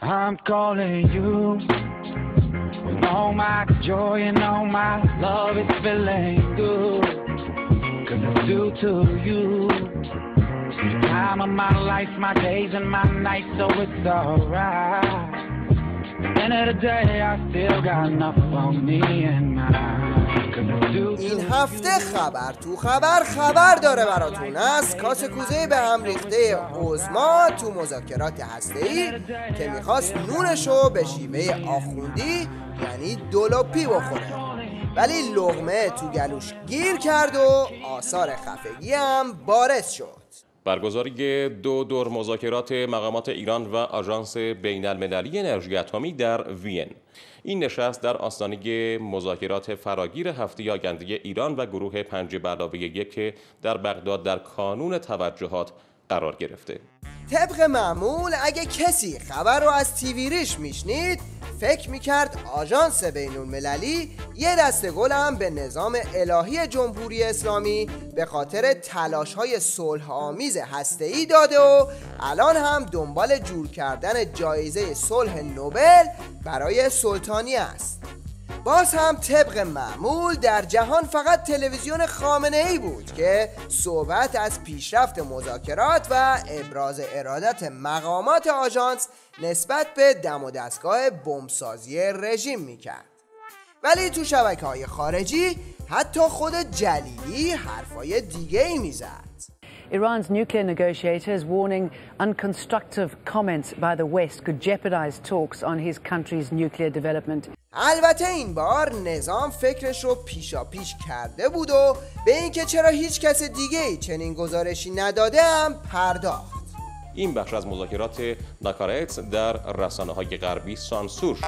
I'm calling you with all my joy and all my love is feeling good. Gonna do to you the time of my life, my days and my nights, so it's alright. End of the day, I still got enough on me and این هفته خبر تو خبر داره براتون. از کاسه کوزه به هم ریخته عظما تو مذاکرات هسته‌ای که میخواست نونشو به شیوه آخوندی یعنی دولوپی بخوره، ولی لقمه تو گلوش گیر کرد و آثار خفگی هم بارز شد. برگزاری دو دور مذاکرات مقامات ایران و آژانس بین المللی انرژی اتمی در وین. این نشست در آستانه مذاکرات فراگیر هفته آینده ایران و گروه 5+1 که در بغداد در کانون توجهات قرار گرفته. طبق معمول اگه کسی خبر رو از تیوی ریش میشنید فکر میکرد آژانس بین المللی یه دسته گل هم به نظام الهی جمهوری اسلامی به خاطر تلاش‌های صلح آمیز هسته‌ای داده و الان هم دنبال جور کردن جایزه صلح نوبل برای سلطانی است. باز هم طبق معمول در جهان فقط تلویزیون خامنه‌ای بود که صحبت از پیشرفت مذاکرات و ابراز ارادت مقامات آژانس نسبت به دم و دستگاه بمبسازی رژیم میکرد. ولی تو شبکه‌های خارجی حتی خود جلیلی حرفای دیگه‌ای میزد. Iran's nuclear negotiators warning unconstructive comments by the West could jeopardize talks on his country's nuclear development. البته این بار نظام فکرش رو پیشاپیش کرده بود و به اینکه چرا هیچ کس دیگه‌ای چنین گزارشی نداده هم پرداخت. این بخش از مذاکرات ناکارتس در رسانه‌های غربی سانسور شد.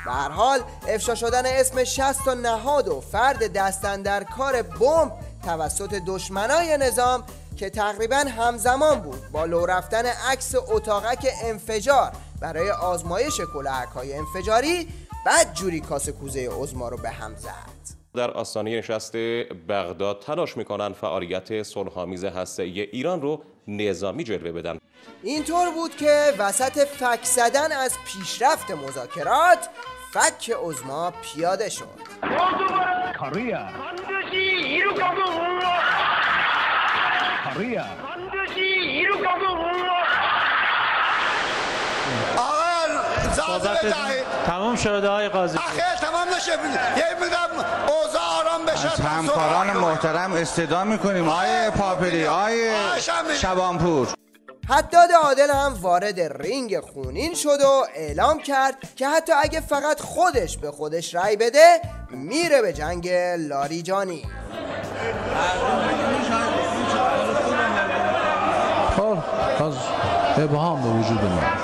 به هر حال افشا شدن اسم 60 تا نهاد و فرد دست‌اندرکار بمب توسط دشمنای نظام که تقریباً همزمان بود با لو رفتن عکس اتاقک انفجار برای آزمایش کلاهک‌های انفجاری بعد جوری کاسه کوزه عظما رو به هم زد. در آستانه نشست بغداد تلاش میکنن فعالیت صلح‌آمیز هسته‌ای ایران رو نظامی جلوه بدن. اینطور بود که وسط فک زدن از پیشرفت مذاکرات فک عظما پیاده شد. تمام شده های قاضی. آخه تمام نشه. یه میگم اوضاع آرام بشه. از همکاران محترم استدعا میکنیم آیه پاپلی، آیه شبانپور. حداد عادل هم وارد رینگ خونین شد و اعلام کرد که حتی اگه فقط خودش به خودش رأی بده میره به جنگ لاریجانی. خب از ابهام به وجود اومد.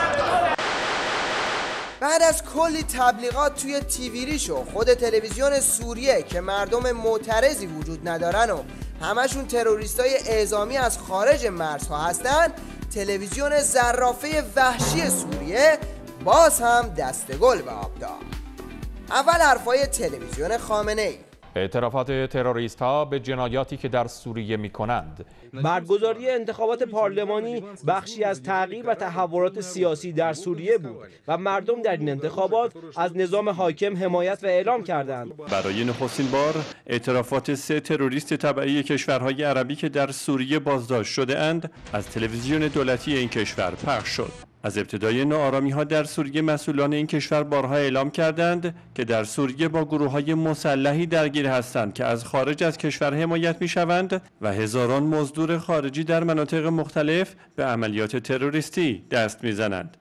بعد از کلی تبلیغات توی تیویریش و خود تلویزیون سوریه که مردم معترضی وجود ندارن و همشون تروریستای اعزامی از خارج مرزها هستن، تلویزیون زرافه وحشی سوریه باز هم دستگل به آب داد. اول حرفای تلویزیون خامنه‌ای: اعترافات تروریست‌ها به جنایاتی که در سوریه می‌کنند. برگزاری انتخابات پارلمانی بخشی از تغییر و تحولات سیاسی در سوریه بود و مردم در این انتخابات از نظام حاکم حمایت و اعلام کردند. برای نخستین بار اعترافات 3 تروریست تبعی کشورهای عربی که در سوریه بازداشت شده اند از تلویزیون دولتی این کشور پخش شد. از ابتدای ناآرامی‌ها در سوریه مسئولان این کشور بارها اعلام کردند که در سوریه با گروه‌های مسلحی درگیر هستند که از خارج از کشور حمایت می‌شوند و هزاران مزدور خارجی در مناطق مختلف به عملیات تروریستی دست می‌زنند.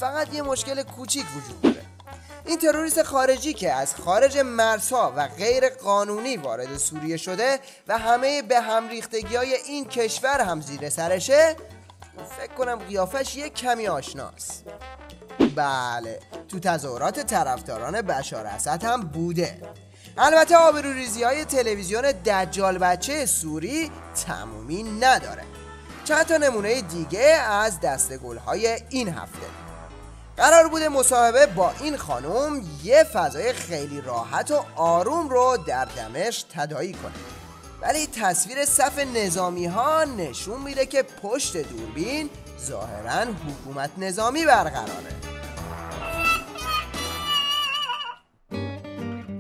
فقط یه مشکل کوچیک وجود داره. این تروریست خارجی که از خارج مرزها و غیر قانونی وارد سوریه شده و همه به هم ریختگی‌های این کشور هم زیر سرشه، فکر کنم قیافش یک کمی آشناست. بله، تو تظاهرات طرفداران بشار اسد هم بوده. البته آبروریزی‌های تلویزیون دجال بچه سوری تمومی نداره. چند تا نمونه دیگه از دستگل‌های این هفته. قرار بوده مصاحبه با این خانم یه فضای خیلی راحت و آروم رو در دمشق تداعی کنه، ولی تصویر صف نظامی ها نشون میده که پشت دوربین ظاهراً حکومت نظامی برقراره.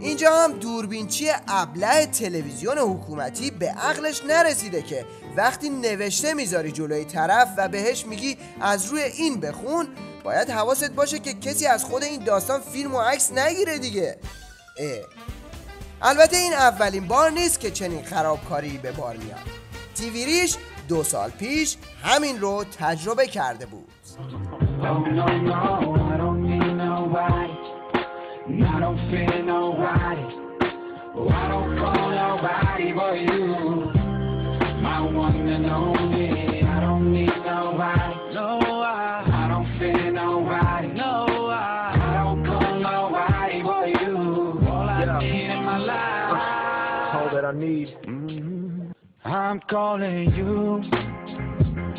اینجا هم دوربینچی ابله تلویزیون حکومتی به عقلش نرسیده که وقتی نوشته میذاری جلوی طرف و بهش میگی از روی این بخون، باید حواست باشه که کسی از خود این داستان فیلم و عکس نگیره دیگه. البته این اولین بار نیست که چنین خرابکاری به بار میاد. تیوی ریش 2 سال پیش همین رو تجربه کرده بود. I don't fear nobody. Oh, I don't call nobody but you. My one and only. I don't need nobody. No, I don't fear nobody. No, I don't call nobody but you. All I need in my life. All that I need. I'm calling you.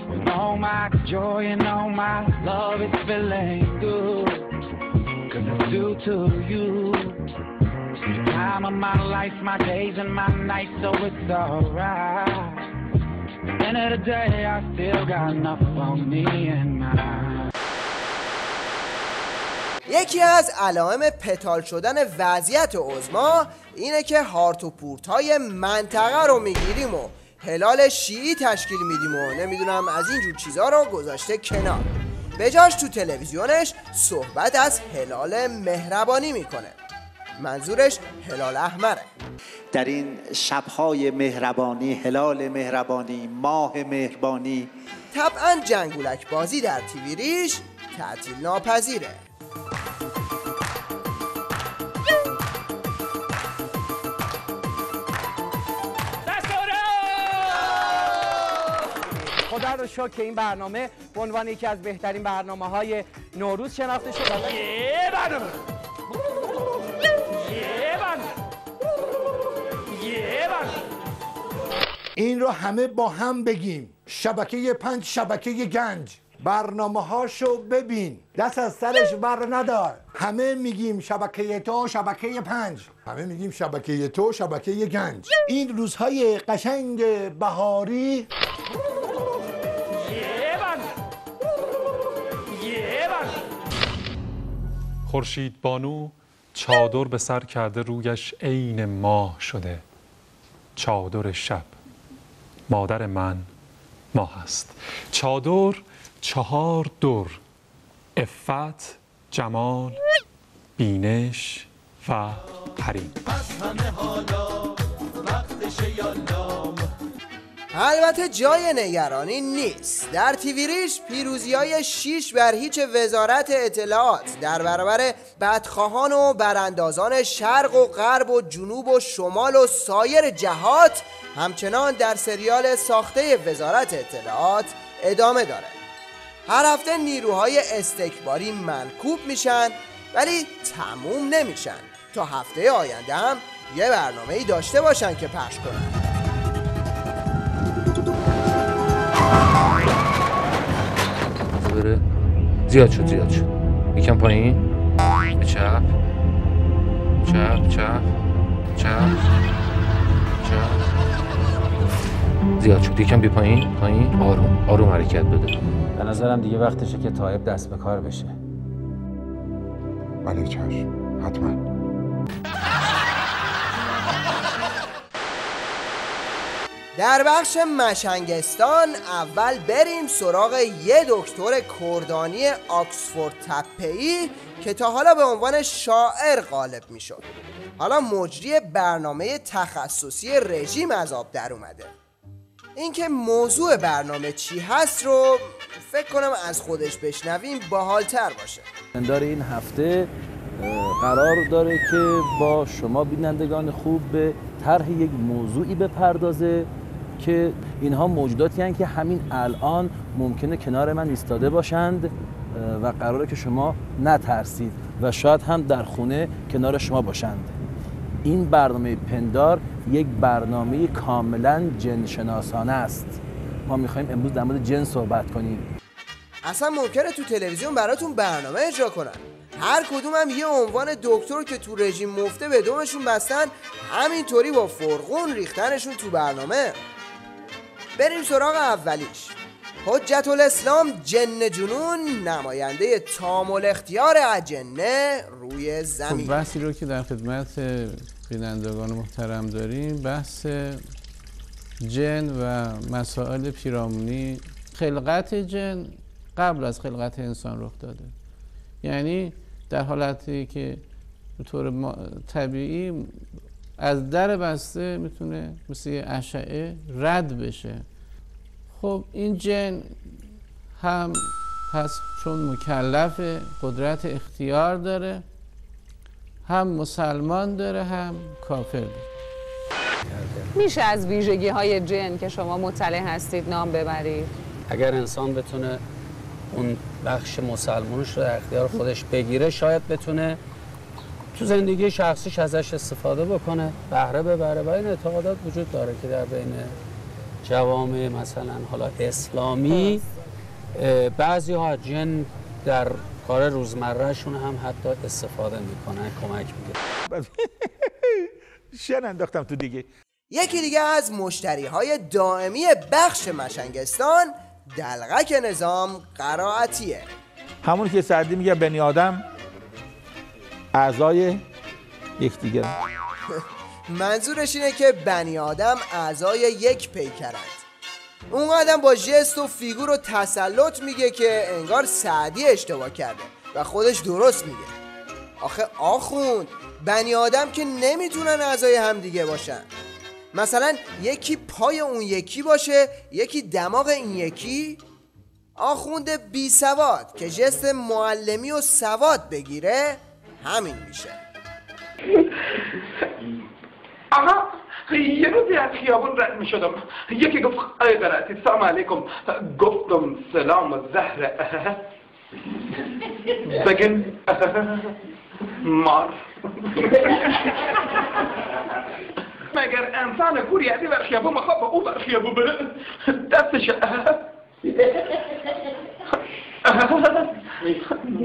With all my joy and all my love, it's feeling good. Gonna do to you. The time of my life, my days and my nights, so it's alright. At the end of the day, I still got enough on me and mine. یکی از علائم پتال شدن وضعیت عظما اینه که هارت و پورت‌های منطقه رو میگیریم و هلال شیعی تشکیل میدیم و نمیدونم از اینجور چیزا رو گذاشته کنار. به جاش تو تلویزیونش صحبت از هلال مهربانی میکنه. منظورش هلال احمره. در این شبهای مهربانی، هلال مهربانی، ماه مهربانی، طبعا جنگولک بازی در تیوی ریش تعطیل ناپذیره. خدا رو شکر که این برنامه به عنوان یکی از بهترین برنامه‌های نوروز شناخته شد. این رو همه با هم بگیم. شبکه 5 شبکه گنج، برنامه هاشو ببین، دست از سرش بر ندار. همه میگیم شبکه تو شبکه 5، همه میگیم شبکه تو شبکه گنج. این روزهای قشنگ بهاری خورشید بانو چادر به سر کرده، رویش عین ماه شده. چادر شب، مادر من ماه است. چادر 4 دور: عفت، جمال، بینش و حریم. البته جای نگرانی نیست. در تیوی ریش پیروزی‌های 6-0 وزارت اطلاعات در برابر بدخواهان و براندازان شرق و غرب و جنوب و شمال و سایر جهات همچنان در سریال ساخته وزارت اطلاعات ادامه داره. هر هفته نیروهای استکباری منکوب میشن ولی تموم نمیشن تا هفته آینده هم یه برنامه‌ای داشته باشن که پخش کنن. زیاد شد یکم پایین. چپ چپ چپ چپ چپ. زیاد شد یکم بی پایین. آروم حرکت بده. به نظرم دیگه وقتشه که طایب دست به کار بشه. بله چشم، حتما. در بخش مشنگستان اول بریم سراغ یه دکتر کردانی آکسفورد تپه‌ای که تا حالا به عنوان شاعر غالب میشد. حالا مجری برنامه تخصصی رژیم از آب در اومده. اینکه موضوع برنامه چی هست رو فکر کنم از خودش بشنویم باحال‌تر باشه. اندار این هفته قرار داره که با شما بینندگان خوب به طرح یک موضوعی بپردازه که اینها موجوداتی هستند که همین الان ممکنه کنار من ایستاده باشند و قراره که شما نترسید و شاید هم در خونه کنار شما باشند. این برنامه پندار یک برنامه کاملا جنشناسانه است. ما میخوایم امروز در مورد جن صحبت کنیم. اصلا ممکنه تو تلویزیون براتون برنامه اجرا کنن. هر کدوم هم یه عنوان دکتر که تو رژیم مفته به دومشون بستن، همینطوری با فرغون ریختنشون تو برنامه. بریم سراغ اولیش. حجت الاسلام جن جنون نماینده تامل اختیار اجنه روی زمین. بحثی رو که در خدمت بینندگان محترم داریم بحث جن و مسائل پیرامونی خلقت جن قبل از خلقت انسان رخ داده. یعنی در حالتی که به طور طبیعی از در بسته میتونه مثل اشعه رد بشه. خب این جن هم پس چون مکلف قدرت اختیار داره، هم مسلمان داره هم کافر داره. میشه از ویژگی های جن که شما مطلع هستید نام ببرید؟ اگر انسان بتونه اون بخش مسلمانش رو در اختیار خودش بگیره، شاید بتونه تو زندگی شخصیش ازش استفاده بکنه، بهره ببره. و این اعتقادات وجود داره که در بین جوامع مثلا حالا اسلامی بعضی ها جن در کار روزمرهشون هم حتی استفاده میکنن، کمک میگیرن. شن انداختم تو دیگه. یکی دیگه از مشتری های دائمی بخش مشنگستان دلغک نظام قرائتیه. همون که سعدی میگه بنی آدم اعضای یکدیگر. منظورش اینه که بنی آدم اعضای یک پیکرند. اون آدم با ژست و فیگور و تسلط میگه که انگار سعدی اشتباه کرده و خودش درست میگه. آخه آخوند، بنی آدم که نمیتونن اعضای همدیگه باشن. مثلا یکی پای اون یکی باشه، یکی دماغ این یکی. آخوند بی سواد که ژست معلمی و سواد بگیره همین میشه. آها یه روزی از خیابون رد می شدم، یکی گفت آی قرائتی سلام علیکم، گفتم سلام و زهره بگن مار. مگر انسان کوریتی بر خیابون مخواب با او بر خیابون بره دستش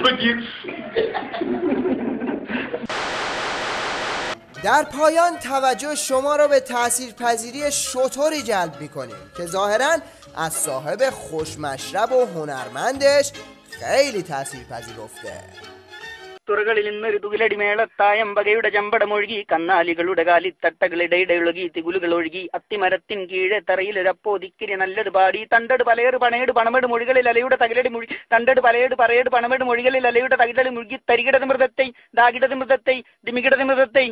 بگیر. در پایان توجه شما را به تاثیرپذیری شتری جلب می‌کنیم که ظاهراً از صاحب خوشمشرب و هنرمندش خیلی تاثیرپذیرفته. തുറകളിൽ നിന്നൊരു തുകിലടി മേളത്തായം വകയുടെ ചമ്പടമൊഴുകി കന്നാലികളുടെ കാലിത്തട്ടകളിടയിടയൊഴുകി തികുലുകൾ ഒഴുകി അത്തിമരത്തിൻ കീഴെ തറയിലൊരപ്പോ ദിക്കിരി നല്ലത് പാടി തണ്ടട് പലയേട് പണയേട് പണമെട് മൊഴികളിൽ അലയുടെ തകിലടി മുഴി തണ്ടട് പലയേട് പറയേട് പണമെട് മൊഴികളിൽ അലയുടെ തകിലടി മുഴുകി തരികിടത് മൃതത്തെ ദാകിടത് മൃതത്തെ ദിമികിടത് മൃതത്തെ